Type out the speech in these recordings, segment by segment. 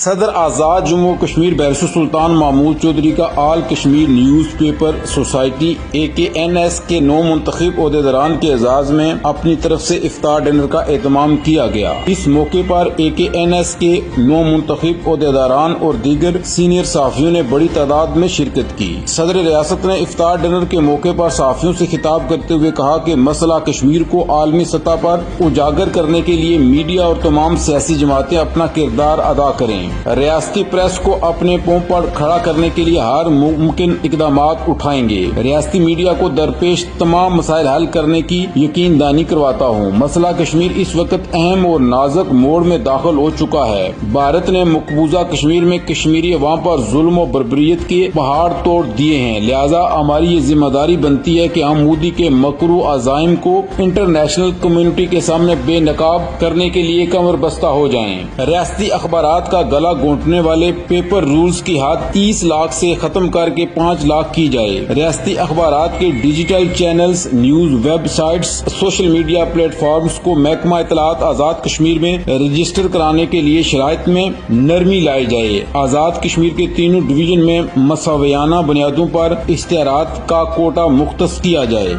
صدر آزاد جموں کشمیر بحرس سلطان محمود چودھری کا all Kashmir newspaper society AKNS کے 9 منتخب عہدیداران کے اعزاز میں اپنی طرف سے افطار ڈنر کا اہتمام کیا گیا۔ اس موقع پر AKNS کے 9 منتخب عہدیداران اور دیگر سینئر صحافیوں نے بڑی تعداد میں شرکت کی۔ صدر ریاست نے افطار ڈنر کے موقع پر صحافیوں سے خطاب کرتے ہوئے کہا کہ مسئلہ کشمیر کو عالمی سطح پر اجاگر کرنے کے لیے میڈیا اور تمام سیاسی جماعتیں اپنا کردار ادا کریں۔ ریاستی پریس کو اپنے پاؤں پر کھڑا کرنے کے لیے ہر ممکن اقدامات اٹھائیں گے۔ ریاستی میڈیا کو درپیش تمام مسائل حل کرنے کی یقین دہانی کرواتا ہوں۔ مسئلہ کشمیر اس وقت اہم اور نازک موڑ میں داخل ہو چکا ہے۔ بھارت نے مقبوضہ کشمیر میں کشمیری عوام پر ظلم و بربریت کے پہاڑ توڑ دیے ہیں، لہذا ہماری یہ ذمہ داری بنتی ہے کہ ہم مودی کے مکرو عزائم کو انٹرنیشنل کمیونٹی کے سامنے بے نقاب کرنے کے لیے کمر بستہ ہو جائیں۔ ریاستی اخبارات کا گلا گھونٹنے والے پیپر رولز کی حد 30 لاکھ سے ختم کر کے 5 لاکھ کی جائے۔ ریاستی اخبارات کے digital channels, news web sites, social media platforms کو محکمہ اطلاعات آزاد کشمیر میں رجسٹر کرانے کے لیے شرائط میں نرمی لائی جائے۔ آزاد کشمیر کے تینوں ڈویژن میں مساویانہ بنیادوں پر اشتہارات کا کوٹا مختص کیا جائے۔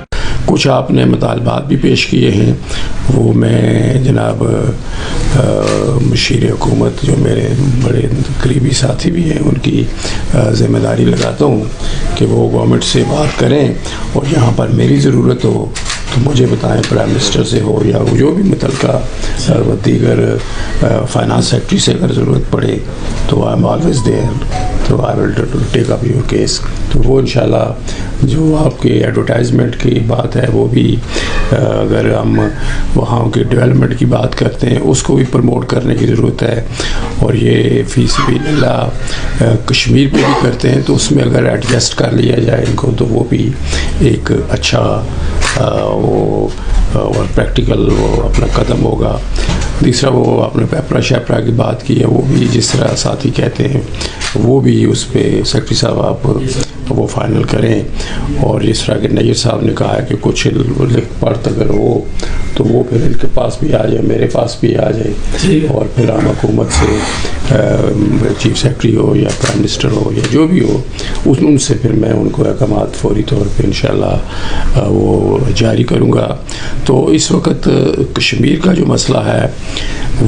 کچھ آپ نے مطالبات بھی پیش کیے ہیں، وہ میں جناب مشیر حکومت جو میرے بڑے قریبی ساتھی بھی ہیں ان کی ذمہ داری لگاتا ہوں کہ وہ گورنمنٹ سے بات کریں، اور یہاں پر میری ضرورت ہو تو مجھے بتائیں، پرائم منسٹر سے ہو یا جو بھی متعلقہ دیگر فائنانس سیکٹری سے اگر ضرورت پڑے تو آئی ایم آلویز دیئر، تو آئی ول ٹیک اپ یور کیس۔ تو وہ انشاءاللہ جو آپ کے ایڈورٹائزمنٹ کی بات ہے وہ بھی اگر ہم وہاں کے ڈیولپمنٹ کی بات کرتے ہیں اس کو بھی پروموٹ کرنے کی ضرورت ہے، اور یہ فی سبیل اللہ کشمیر پہ بھی کرتے ہیں تو اس میں اگر ایڈجسٹ کر لیا جائے ان کو تو وہ بھی ایک اچھا وہ اور پریکٹیکل وہ اپنا قدم ہوگا۔ تیسرا وہ اپنے پیپرا شیپرا کی بات کی ہے، وہ بھی جس طرح ساتھی کہتے ہیں وہ بھی اس پہ سیکرٹری صاحب آپ وہ فائنل کریں، اور جس طرح کہ نیر صاحب نے کہا ہے کہ کچھ لکھ پڑھ اگر ہو تو وہ پھر ان کے پاس بھی آ جائے، میرے پاس بھی آ جائے، اور پھر ہم حکومت سے چیف سیکرٹری ہو یا پرائم منسٹر ہو یا جو بھی ہو ان سے پھر میں ان کو احکامات فوری طور پہ انشاءاللہ وہ جاری کروں گا۔ تو اس وقت کشمیر کا جو مسئلہ ہے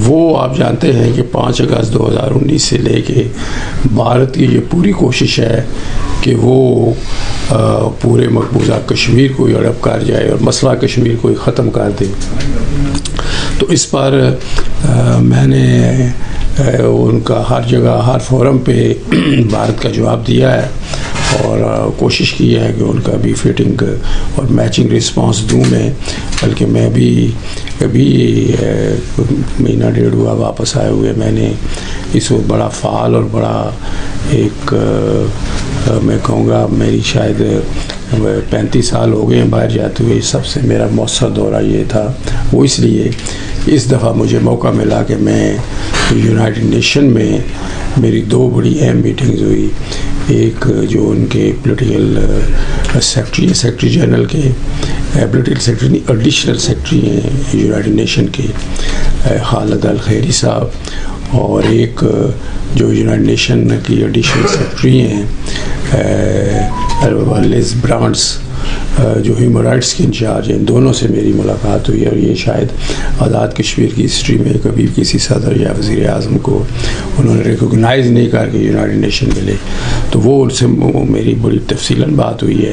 وہ آپ جانتے ہیں کہ 5 اگست 2019 سے لے کے بھارت کی یہ پوری کوشش ہے کہ وہ پورے مقبوضہ کشمیر کو ہڑپ کر جائے اور مسئلہ کشمیر کو ختم کر دے۔ تو اس پر میں نے ان کا ہر جگہ ہر فورم پہ بھارت کا جواب دیا ہے، اور کوشش کی ہے کہ ان کا بھی فٹنگ اور میچنگ رسپانس دوں میں، بلکہ میں بھی ابھی مہینہ ڈیڑھ ہوا واپس آئے ہوئے، میں نے اس وقت بڑا فعال اور بڑا ایک میں کہوں گا میری شاید 35 سال ہو گئے ہیں باہر جاتے ہوئے، سب سے میرا مؤثر دورہ یہ تھا۔ وہ اس لیے اس دفعہ مجھے موقع ملا کہ میں یونائٹڈ نیشن میں میری 2 بڑی اہم میٹنگز ہوئی، ایک جو ان کے پولیٹیکل سیکرٹری جنرل کے پولیٹیکل سیکرٹری نہیں ایڈیشنل سیکرٹری ہیں یونائٹڈ نیشن کے خالد الخیری صاحب، اور ایک جو یونائٹڈ نیشن کی ایڈیشنل سیکرٹری ہیں لیز برانڈس جو ہیومن رائٹس کے انچارج ہیں، دونوں سے میری ملاقات ہوئی، اور یہ شاید آزاد کشمیر کی ہسٹری میں کبھی کسی صدر یا وزیر اعظم کو انہوں نے ریکوگنائز نہیں کر کے یونائٹڈ نیشن ملے، تو وہ ان سے میری بڑی تفصیلاً بات ہوئی ہے۔